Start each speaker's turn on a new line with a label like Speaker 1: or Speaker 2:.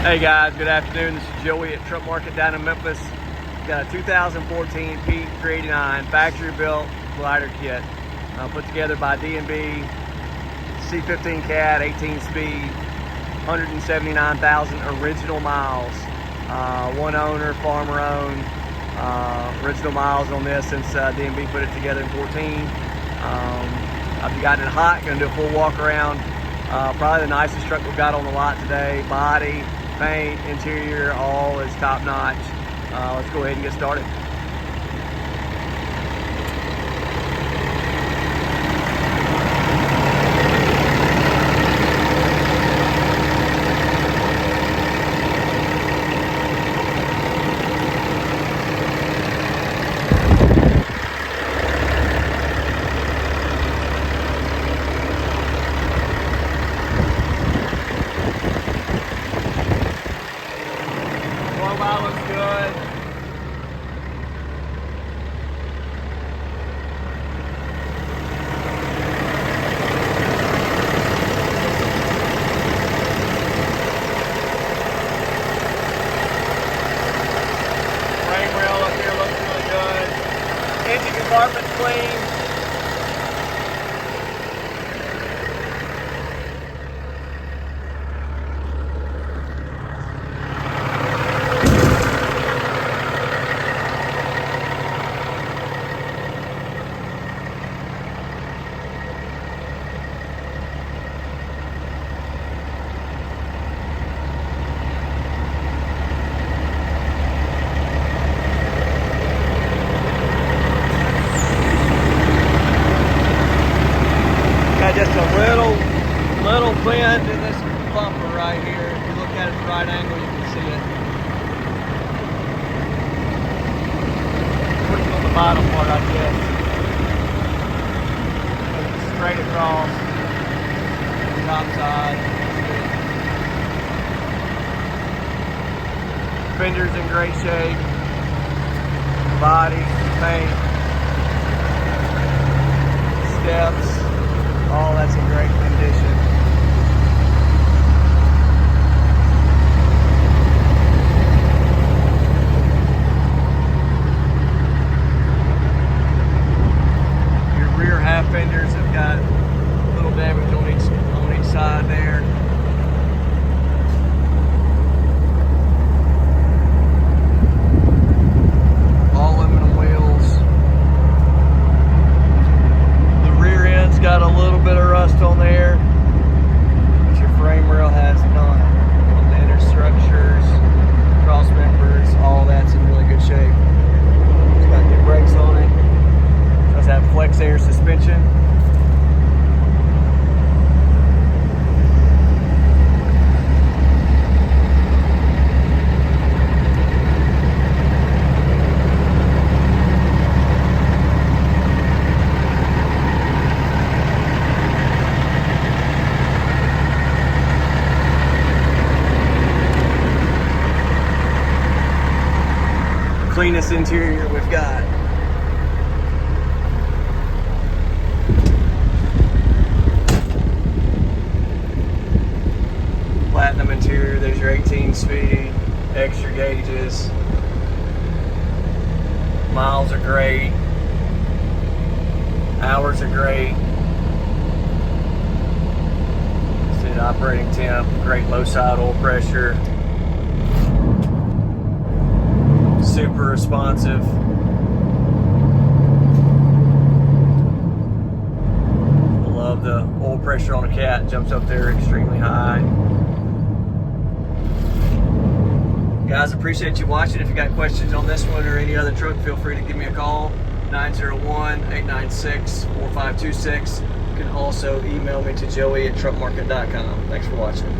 Speaker 1: Hey guys, good afternoon. This is Joey at Truck Market down in Memphis. Got a 2014 Pete 389 factory built glider kit put together by D&B, C15 cat, 18 speed, 179,000 original miles. One owner, farmer owned, original miles on this since D&B put it together in 14. I've gotten it hot, gonna do a full walk around. Probably the nicest truck we've got on the lot today. Body, paint, interior, all is top notch. Let's go ahead and get started. Profile looks good. Frame rail up here looks really good. Engine compartment's clean. Just a little bend in this bumper right here. If you look at it at the right angle, you can see it. Pushing on the bottom part, I guess. Straight across the top side. Fender's in great shape. Body, paint, steps. All that's in great condition. Your rear half fenders have got a little damage on each side there. All aluminum wheels. The rear end's got a little bit of rust on there, but your frame rail has none. On the inner structures, cross members, all that's in really good shape. It's got new brakes on it. It does have flex air suspension. Cleanest interior we've got. Platinum interior, there's your 18 speed, extra gauges. Miles are great. Hours are great. Set operating temp, great low side oil pressure. Super responsive. Love the oil pressure on a cat, jumps up there extremely high. Guys, appreciate you watching. If you got questions on this one or any other truck, feel free to give me a call, 901-896-4526. You can also email me to joey@truckmarket.com. Thanks for watching.